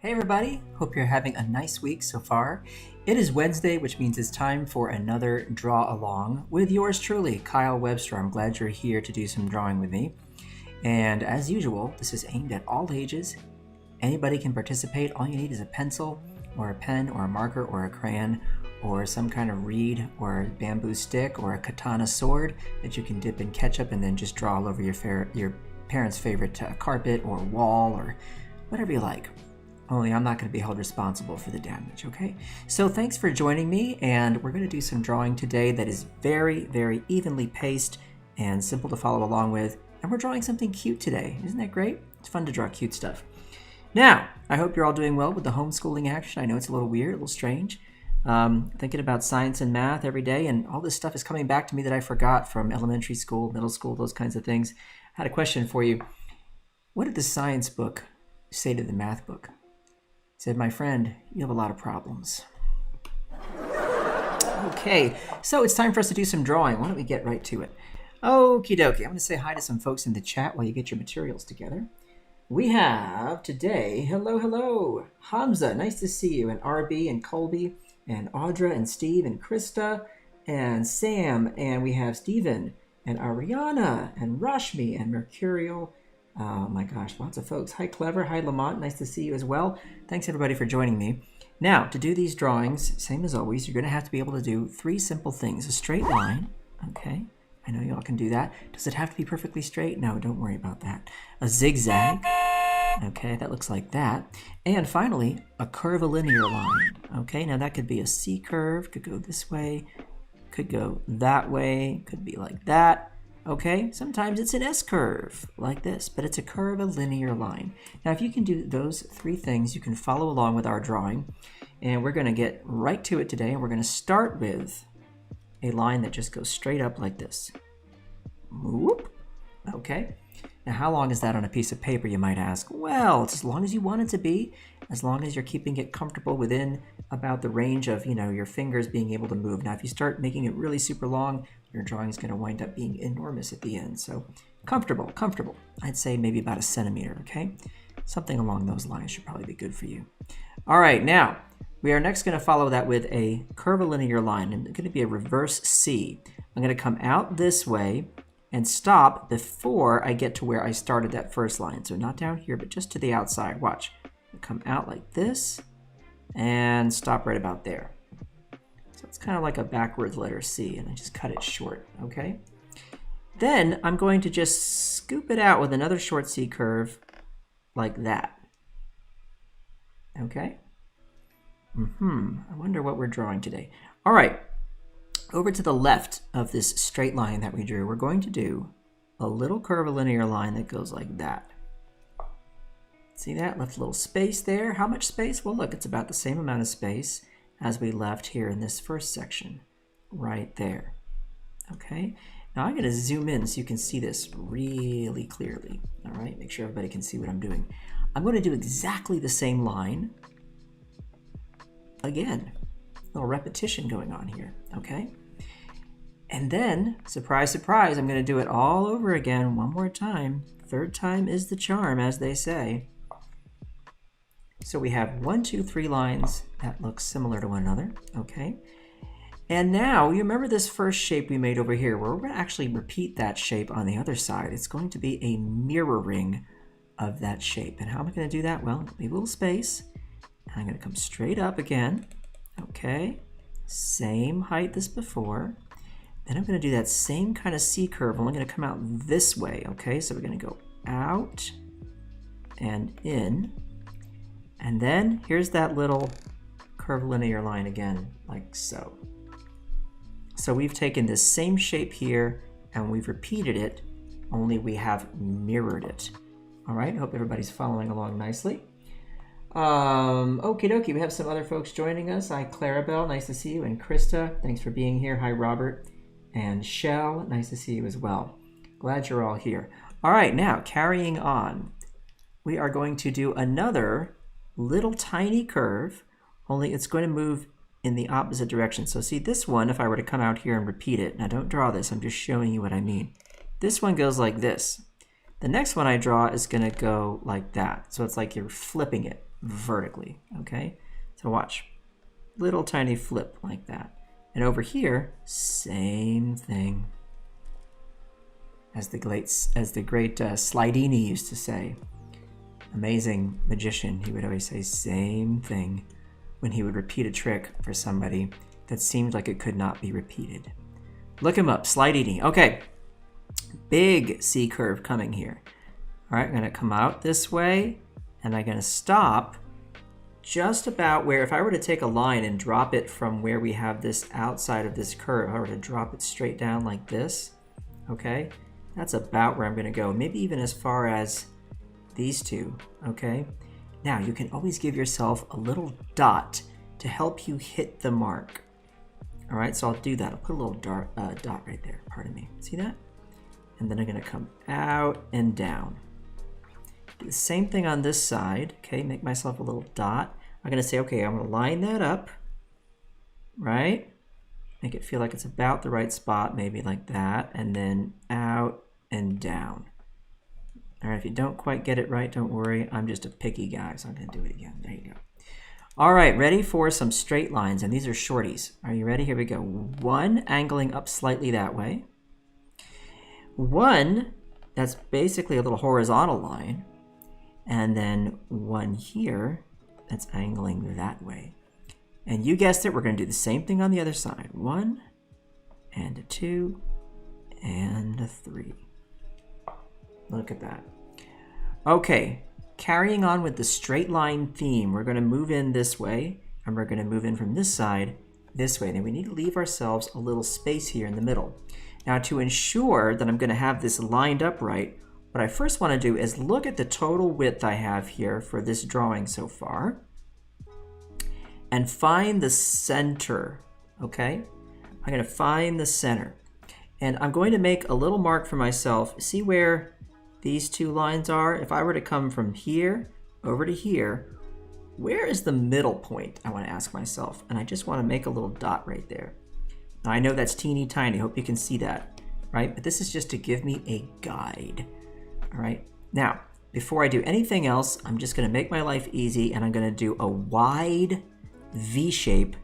Hey everybody, hope you're having a nice week so far. It is Wednesday, which means it's time for another draw along with yours truly, Kyle Webster. I'm glad you're here to do some drawing with me. And as usual, this is aimed at all ages. Anybody can participate. All you need is a pencil or a pen or a marker or a crayon or some kind of reed or a bamboo stick or a katana sword that you can dip in ketchup and then just draw all over your parents' favorite carpet or wall or whatever you like. Only I'm not going to be held responsible for the damage, okay? So thanks for joining me, and we're going to do some drawing today that is very, very evenly paced and simple to follow along with. And we're drawing something cute today. Isn't that great? It's fun to draw cute stuff. Now, I hope you're all doing well with the homeschooling action. I know it's a little weird, a little strange. Thinking about science and math every day, and all this stuff is coming back to me that I forgot from elementary school, middle school, those kinds of things. I had a question for you. What did the science book say to the math book? It said, my friend, you have a lot of problems. Okay, so it's time for us to do some drawing. Why don't we get right to it? Okie dokie. I'm going to say hi to some folks in the chat while you get your materials together. We have today, hello, Hamza, nice to see you, and RB and Colby, and Audra and Steve and Krista and Sam, and we have Steven and Ariana and Rashmi and Mercurial. Oh my gosh, lots of folks. Hi Clever, hi Lamont, nice to see you as well. Thanks everybody for joining me. Now, to do these drawings, same as always, you're going to have to be able to do three simple things. A straight line, okay, I know you all can do that. Does it have to be perfectly straight? No, don't worry about that. A zigzag, okay, that looks like that. And finally, a curvilinear line, okay, now that could be a C curve, could go this way, could go that way, could be like that. Okay, sometimes it's an S-curve like this, but it's a curvilinear line. Now, if you can do those three things, you can follow along with our drawing. And we're going to get right to it today. And we're going to start with a line that just goes straight up like this. Whoop. Okay. Now, how long is that on a piece of paper, you might ask? Well, it's as long as you want it to be, as long as you're keeping it comfortable within about the range of, your fingers being able to move. Now, if you start making it really super long, your drawing is going to wind up being enormous at the end. So comfortable. I'd say maybe about 1 centimeter, okay? Something along those lines should probably be good for you. All right, now we are next going to follow that with a curvilinear line, and it's going to be a reverse C. I'm going to come out this way and stop before I get to where I started that first line. So not down here, but just to the outside. Watch. Come out like this and stop right about there. So it's kind of like a backwards letter C, and I just cut it short, okay? Then I'm going to just scoop it out with another short C curve like that. Okay? I wonder what we're drawing today. All right, over to the left of this straight line that we drew, we're going to do a little curvilinear line that goes like that. See that? Left a little space there. How much space? Well, look, it's about the same amount of space as we left here in this first section, right there. Okay, now I'm going to zoom in so you can see this really clearly. All right, make sure everybody can see what I'm doing. I'm going to do exactly the same line again. A little repetition going on here, okay? And then, surprise, surprise, I'm going to do it all over again one more time. Third time is the charm, as they say. So we have 1, 2, 3 lines that look similar to one another, okay? And now, you remember this first shape we made over here, where we're going to actually repeat that shape on the other side. It's going to be a mirroring of that shape. And how am I going to do that? Well, leave a little space. I'm going to come straight up again, okay? Same height as before. Then I'm going to do that same kind of C curve, only going to come out this way, okay? So we're going to go out and in. And then here's that little curvilinear line again, like so. So we've taken this same shape here and we've repeated it, only we have mirrored it. All right, hope everybody's following along nicely. Okie dokie, we have some other folks joining us. Hi, Clarabelle, nice to see you. And Krista, thanks for being here. Hi, Robert. And Shell, nice to see you as well. Glad you're all here. All right, now carrying on, we are going to do another little tiny curve, only it's going to move in the opposite direction. So see this one, if I were to come out here and repeat it, now don't draw this, I'm just showing you what I mean. This one goes like this. The next one I draw is going to go like that. So it's like you're flipping it vertically, okay? So watch, little tiny flip like that. And over here, same thing. As the great Slidini used to say, amazing magician, he would always say same thing when he would repeat a trick for somebody that seemed like it could not be repeated. Look him up, Slidini. Okay, big C curve coming here. All right, I'm gonna come out this way, and I'm gonna stop just about where, if I were to take a line and drop it from where we have this outside of this curve, if I were to drop it straight down like this, okay, that's about where I'm gonna go, maybe even as far as these two, okay? Now, you can always give yourself a little dot to help you hit the mark. All right, so I'll do that. I'll put a little dot right there, pardon me. See that? And then I'm gonna come out and down. Do the same thing on this side, okay? Make myself a little dot. I'm gonna say, okay, I'm gonna line that up, right? Make it feel like it's about the right spot, maybe like that, and then out and down. All right, if you don't quite get it right, don't worry. I'm just a picky guy, so I'm gonna do it again. There you go. All right, ready for some straight lines, and these are shorties. Are you ready? Here we go. One angling up slightly that way. One that's basically a little horizontal line, and then one here that's angling that way. And you guessed it, we're gonna do the same thing on the other side. One, and a two, and a three. Look at that. Okay, carrying on with the straight line theme, we're gonna move in this way, and we're gonna move in from this side this way. Then we need to leave ourselves a little space here in the middle. Now, to ensure that I'm gonna have this lined up right, what I first wanna do is look at the total width I have here for this drawing so far, and find the center, okay? I'm gonna find the center. And I'm going to make a little mark for myself. See where these two lines are? If I were to come from here over to here, where is the middle point? I want to ask myself. And I just want to make a little dot right there. Now I know that's teeny tiny. Hope you can see that, right? But this is just to give me a guide. All right. Now, before I do anything else, I'm just going to make my life easy, and I'm going to do a wide V shape,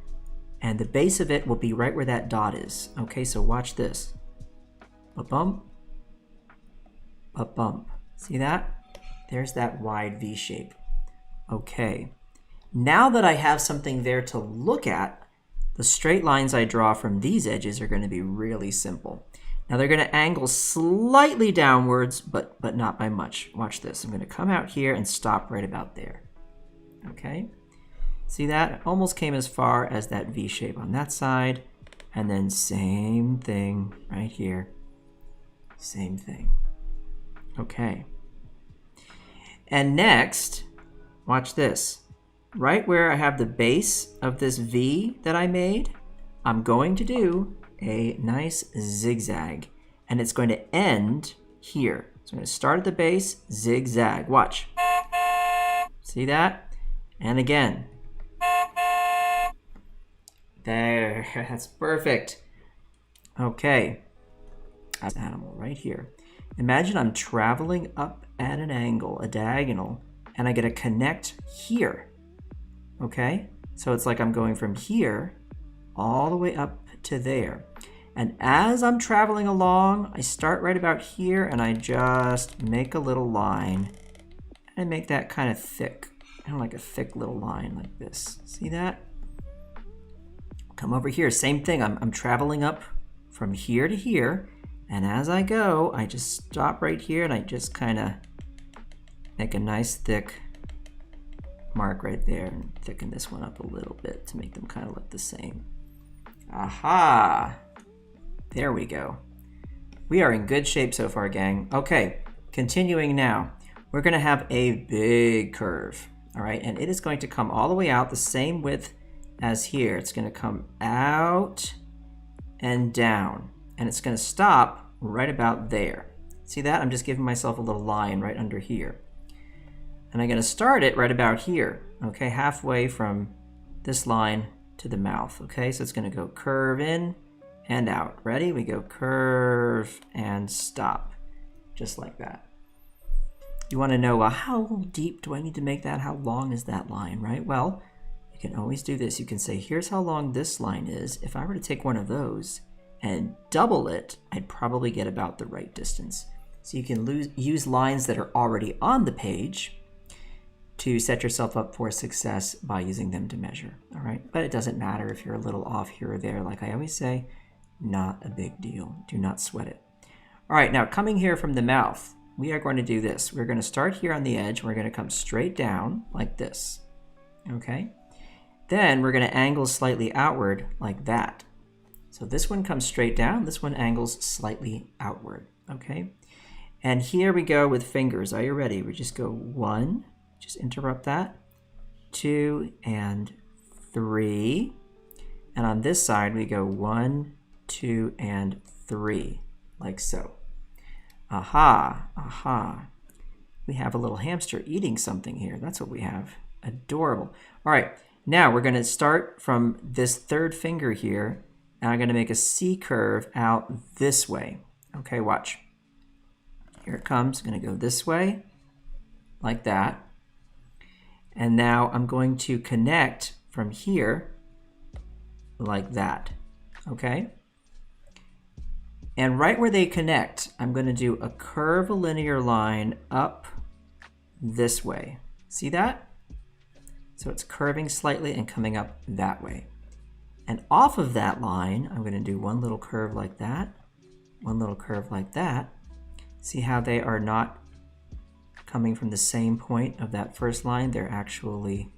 and the base of it will be right where that dot is. Okay, so watch this. A bump, a bump. See that? There's that wide V shape. Okay. Now that I have something there to look at, the straight lines I draw from these edges are going to be really simple. Now they're going to angle slightly downwards, but not by much. Watch this. I'm going to come out here and stop right about there. Okay? See that? It almost came as far as that V shape on that side, and then same thing right here. Same thing. Okay. And next, watch this. Right where I have the base of this V that I made, I'm going to do a nice zigzag. And it's going to end here. So I'm going to start at the base, zigzag. Watch. See that? And again. There. That's perfect. Okay. Animal right here. Imagine I'm traveling up at an angle, a diagonal, and I get to connect here. Okay? So it's like I'm going from here all the way up to there. And as I'm traveling along, I start right about here and I just make a little line. And make that kind of thick, kind of like a thick little line like this. See that? Come over here, same thing. I'm traveling up from here to here. And as I go, I just stop right here and I just kind of make a nice thick mark right there and thicken this one up a little bit to make them kind of look the same. Aha! There we go. We are in good shape so far, gang. Okay, continuing now. We're going to have a big curve, all right? And it is going to come all the way out the same width as here. It's going to come out and down, and it's going to stop right about there. See that? I'm just giving myself a little line right under here. And I'm going to start it right about here, okay? Halfway from this line to the mouth, okay? So it's going to go curve in and out. Ready? We go curve and stop, just like that. You want to know, well, how deep do I need to make that? How long is that line, right? Well, you can always do this. You can say, here's how long this line is. If I were to take one of those and double it, I'd probably get about the right distance. So you can use lines that are already on the page to set yourself up for success by using them to measure, all right? But it doesn't matter if you're a little off here or there. Like I always say, not a big deal. Do not sweat it. All right, now coming here from the mouth, we are going to do this. We're going to start here on the edge. We're going to come straight down like this, okay? Then we're going to angle slightly outward like that. So this one comes straight down. This one angles slightly outward, okay? And here we go with fingers. Are you ready? We just go 1, just interrupt that, 2 and 3. And on this side, we go 1, 2, and 3, like so. Aha, aha. We have a little hamster eating something here. That's what we have. Adorable. All right, now we're going to start from this third finger here, and I'm going to make a C curve out this way. Okay, watch. Here it comes. I'm going to go this way, like that. And now I'm going to connect from here, like that. Okay? And right where they connect, I'm going to do a curvilinear line up this way. See that? So it's curving slightly and coming up that way. And off of that line, I'm going to do one little curve like that, one little curve like that. See how they are not coming from the same point of that first line? They're actually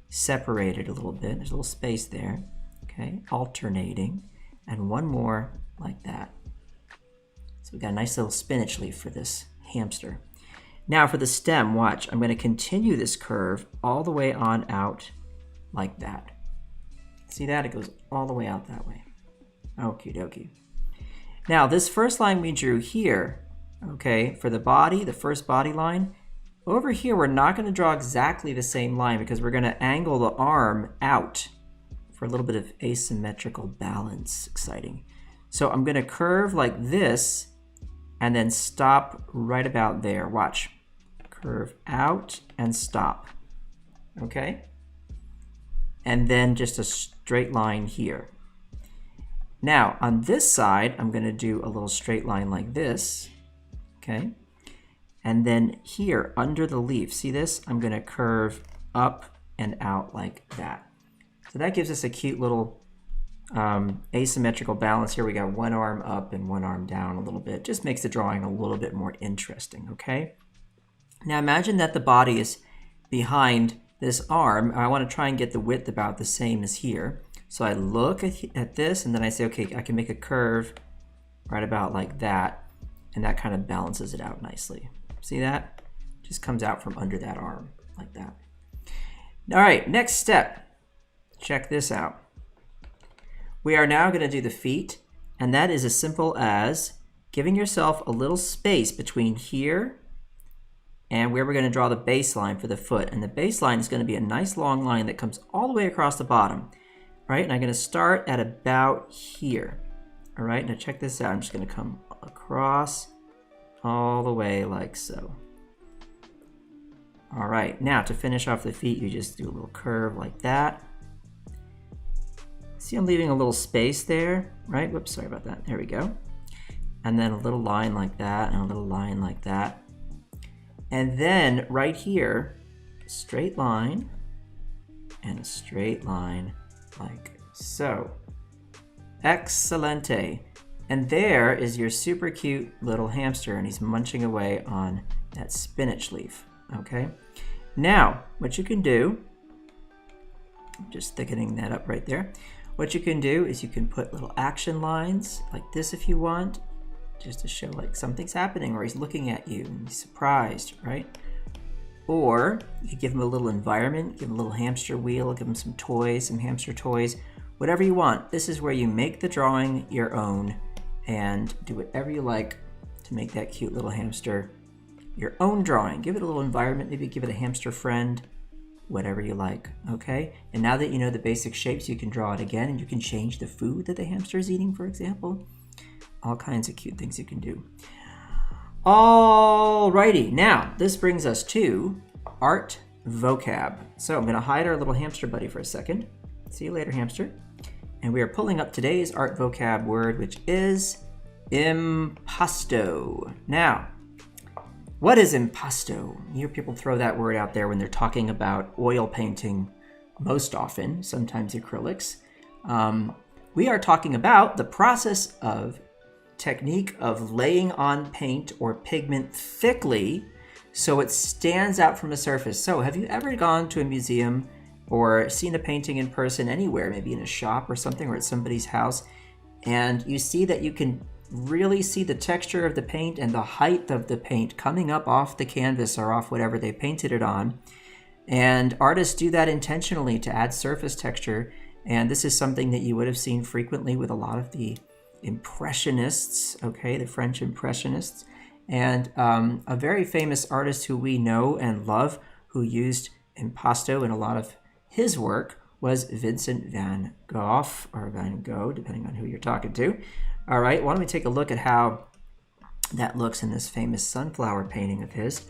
separated a little bit. There's a little space there, okay? Alternating. And one more like that. So we got a nice little spinach leaf for this hamster. Now for the stem, watch. I'm going to continue this curve all the way on out like that. See that? It goes all the way out that way. Okie dokie. Now this first line we drew here, okay, for the body, the first body line, over here we're not going to draw exactly the same line because we're going to angle the arm out for a little bit of asymmetrical balance. Exciting. So I'm going to curve like this and then stop right about there. Watch. Curve out and stop. Okay? And then just a straight line here. Now, on this side, I'm going to do a little straight line like this. Okay? And then here, under the leaf, see this? I'm going to curve up and out like that. So that gives us a cute little asymmetrical balance here. We got one arm up and one arm down a little bit. Just makes the drawing a little bit more interesting, okay? Now imagine that the body is behind this arm. I want to try and get the width about the same as here. So I look at this and then I say, okay, I can make a curve right about like that, and that kind of balances it out nicely. See that? Just comes out from under that arm like that. All right, next step. Check this out. We are now going to do the feet, and that is as simple as giving yourself a little space between here and where we're going to draw the baseline for the foot. And the baseline is going to be a nice long line that comes all the way across the bottom, right? And I'm going to start at about here, all right? Now check this out. I'm just going to come across all the way like so. All right, now to finish off the feet, you just do a little curve like that. See, I'm leaving a little space there, right? Whoops, sorry about that. There we go. And then a little line like that, and a little line like that. And then right here, a straight line, and a straight line like so. Excelente. And there is your super cute little hamster, and he's munching away on that spinach leaf, okay? Now, what you can do, just thickening that up right there. What you can do is you can put little action lines like this if you want, just to show like something's happening, or he's looking at you and he's surprised, right? Or you give him a little environment, give him a little hamster wheel, give him some toys, some hamster toys, whatever you want. This is where you make the drawing your own and do whatever you like to make that cute little hamster your own drawing. Give it a little environment, maybe give it a hamster friend, whatever you like, okay? And now that you know the basic shapes, you can draw it again, and you can change the food that the hamster is eating, for example. All kinds of cute things you can do. Alrighty, now this brings us to art vocab. So I'm gonna hide our little hamster buddy for a second. See you later, hamster. And we are pulling up today's art vocab word, which is impasto. Now, what is impasto? You hear people throw that word out there when they're talking about oil painting most often, sometimes acrylics. We are talking about the process of technique of laying on paint or pigment thickly so it stands out from the surface. So have you ever gone to a museum or seen a painting in person anywhere, maybe in a shop or something, or at somebody's house, and you see that you can really see the texture of the paint and the height of the paint coming up off the canvas or off whatever they painted it on? And artists do that intentionally to add surface texture, and this is something that you would have seen frequently with a lot of the Impressionists, okay, the French Impressionists. And a very famous artist who we know and love who used impasto in a lot of his work was Vincent van Gogh, or Van Gogh, depending on who you're talking to. All right, why don't we take a look at how that looks in this famous sunflower painting of his.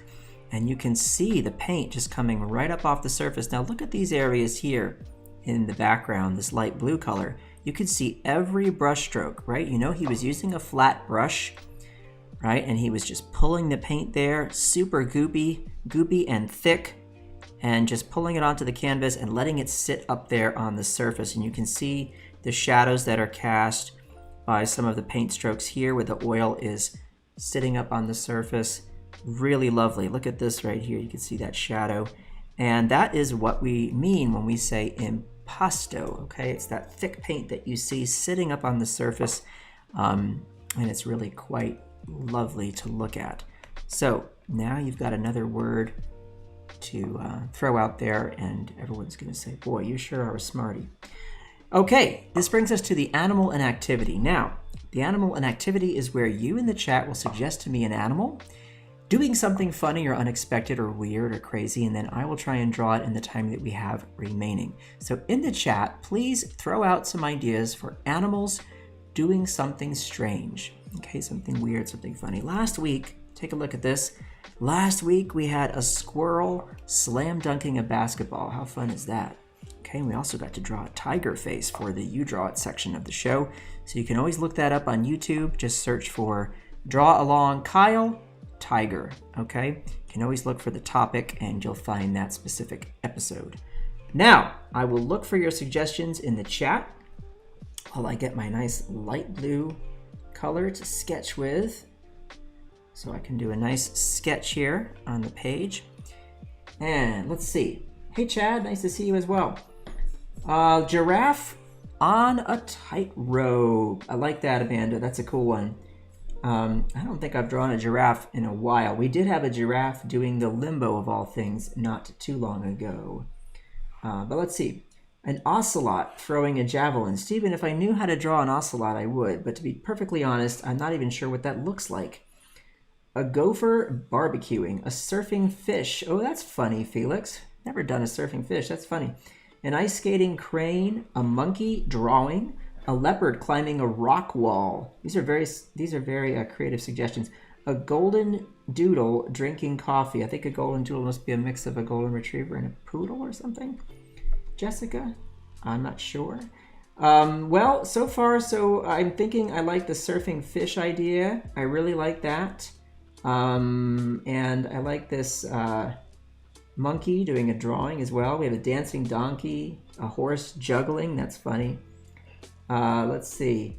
And you can see the paint just coming right up off the surface. Now look at these areas here in the background, this light blue color. You can see every brush stroke, right? You know he was using a flat brush, right? And he was just pulling the paint there, super goopy and thick, and just pulling it onto the canvas and letting it sit up there on the surface. And you can see the shadows that are cast by some of the paint strokes here where the oil is sitting up on the surface. Really lovely. Look at this right here. You can see that shadow. And that is what we mean when we say impasto, okay? It's that thick paint that you see sitting up on the surface, and it's really quite lovely to look at. So now you've got another word to throw out there, and everyone's going to say, boy, you sure are a smarty. Okay, this brings us to the animal and activity. Now, the animal and activity is where you in the chat will suggest to me an animal doing something funny or unexpected or weird or crazy, and then I will try and draw it in the time that we have remaining. So in the chat, please throw out some ideas for animals doing something strange. Okay, something weird, something funny. Last week, take a look at this. Last week we had a squirrel slam dunking a basketball. How fun is that? Okay, and we also got to draw a tiger face for the You Draw It section of the show. So you can always look that up on YouTube. Just search for Draw Along Kyle Tiger, okay? You can always look for the topic and you'll find that specific episode. Now, I will look for your suggestions in the chat while I get my nice light blue color to sketch with. So I can do a nice sketch here on the page. And let's see. Hey Chad, nice to see you as well. Giraffe on a tightrope. I like that, Amanda. That's a cool one. I don't think I've drawn a giraffe in a while. We did have a giraffe doing the limbo of all things not too long ago. But let's see. An ocelot throwing a javelin. Stephen, if I knew how to draw an ocelot, I would. But to be perfectly honest, I'm not even sure what that looks like. A gopher barbecuing. A surfing fish. Oh, that's funny, Felix. Never done a surfing fish. That's funny. An ice skating crane. A monkey drawing. A leopard climbing a rock wall. These are very creative suggestions. A golden doodle drinking coffee. I think a golden doodle must be a mix of a golden retriever and a poodle or something. Jessica? I'm not sure. Well, so far, so I'm thinking I like the surfing fish idea. I really like that. And I like this monkey doing a drawing as well. We have a dancing donkey, a horse juggling. That's funny. Let's see.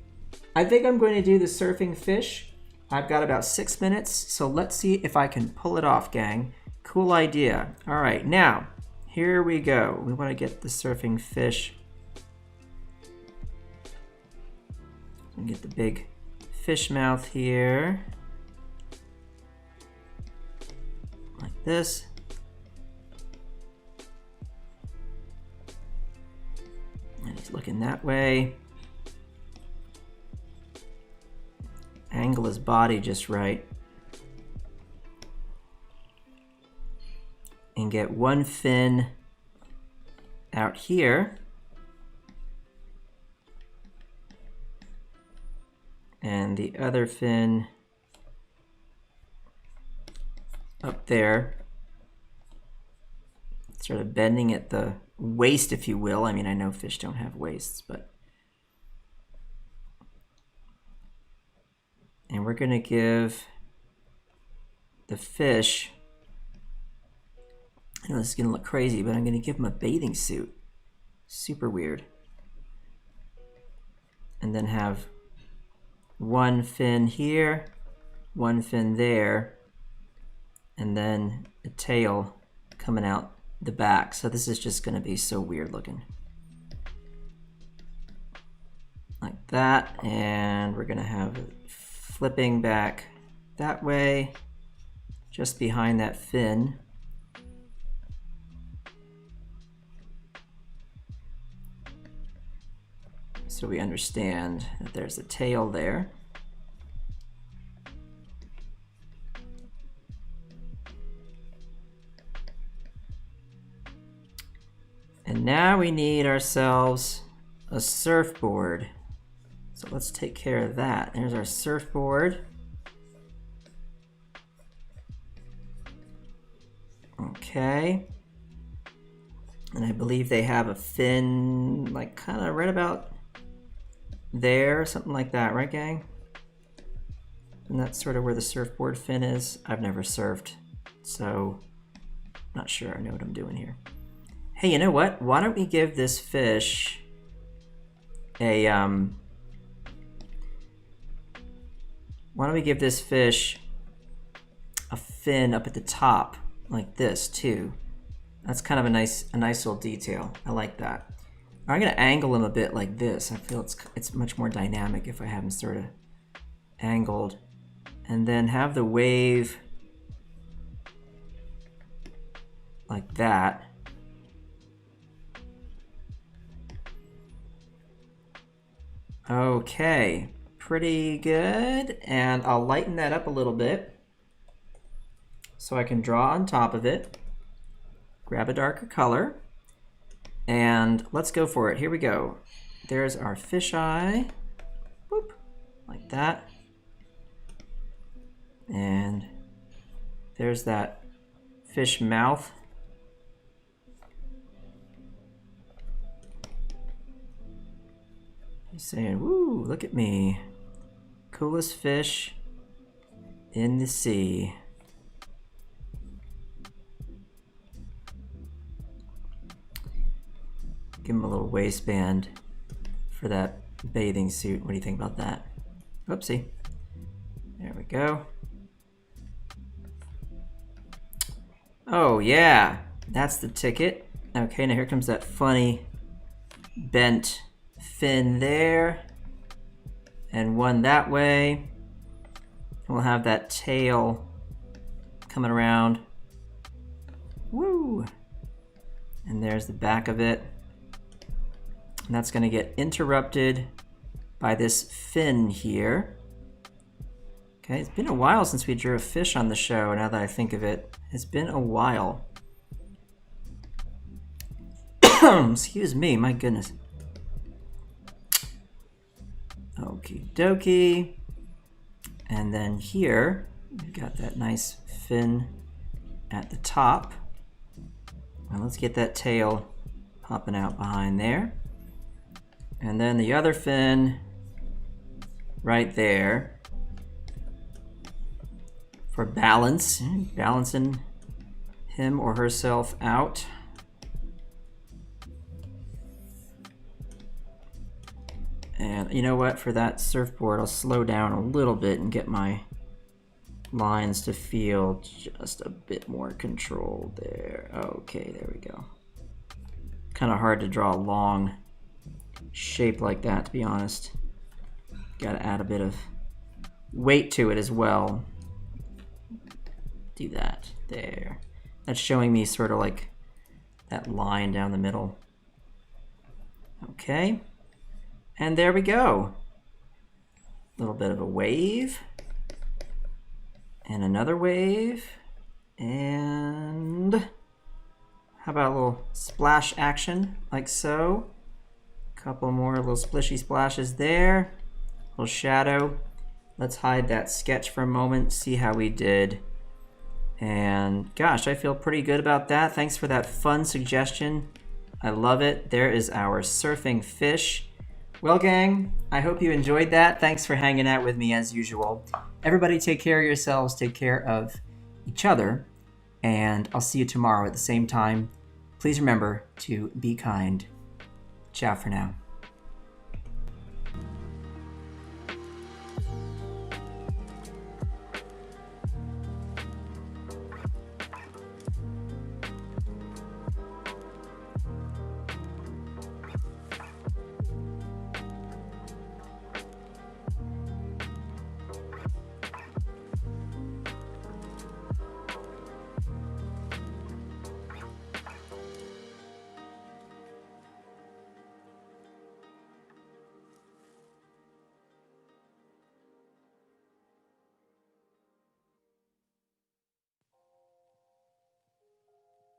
I think I'm going to do the surfing fish. I've got about 6 minutes, so let's see if I can pull it off, gang. Cool idea. All right, now, here we go. We want to get the surfing fish. And get the big fish mouth here. Like this. And he's looking that way. Angle his body just right. And get one fin out here. And the other fin up there. Sort of bending at the waist, if you will. I mean, I know fish don't have waists, but. And we're going to give the fish, I know this is going to look crazy, but I'm going to give him a bathing suit. Super weird. And then have one fin here, one fin there, and then a tail coming out the back. So this is just going to be so weird looking. Like that, and we're going to have it flipping back that way, just behind that fin. So we understand that there's a tail there. And now we need ourselves a surfboard. So let's take care of that. There's our surfboard. Okay. And I believe they have a fin, like kind of right about there, something like that, right, gang? And that's sort of where the surfboard fin is. I've never surfed, so not sure I know what I'm doing here. Hey, you know what? Why don't we give this fish a why don't we give this fish a fin up at the top like this too? That's kind of a nice little detail. I like that. I'm gonna angle him a bit like this. I feel it's much more dynamic if I have him sort of angled, and then have the wave like that. Okay, pretty good. And I'll lighten that up a little bit so I can draw on top of it. Grab a darker color. And let's go for it. Here we go. There's our fish eye. Boop, like that. And there's that fish mouth. He's saying, woo, look at me. Coolest fish in the sea. Give him a little waistband for that bathing suit. What do you think about that? Whoopsie. There we go. Oh yeah, that's the ticket. Okay, now here comes that funny bent fin there, and one that way. We'll have that tail coming around. Woo! And there's the back of it. And that's going to get interrupted by this fin here. Okay, it's been a while since we drew a fish on the show, now that I think of it. It's been a while. Excuse me, my goodness. Okie dokie. And then here, we've got that nice fin at the top. And let's get that tail popping out behind there. And then the other fin right there for balance, balancing him or herself out. And you know what, for that surfboard, I'll slow down a little bit and get my lines to feel just a bit more controlled there. Okay, there we go. Kind of hard to draw a long shape like that, to be honest. Got to add a bit of weight to it as well. Do that there. That's showing me sort of like that line down the middle. Okay, and there we go. A little bit of a wave, and another wave, and how about a little splash action like so? A couple more little splishy splashes there. A little shadow. Let's hide that sketch for a moment, see how we did. And gosh, I feel pretty good about that. Thanks for that fun suggestion. I love it. There is our surfing fish. Well, gang, I hope you enjoyed that. Thanks for hanging out with me as usual. Everybody take care of yourselves, take care of each other, and I'll see you tomorrow at the same time. Please remember to be kind. Ciao for now.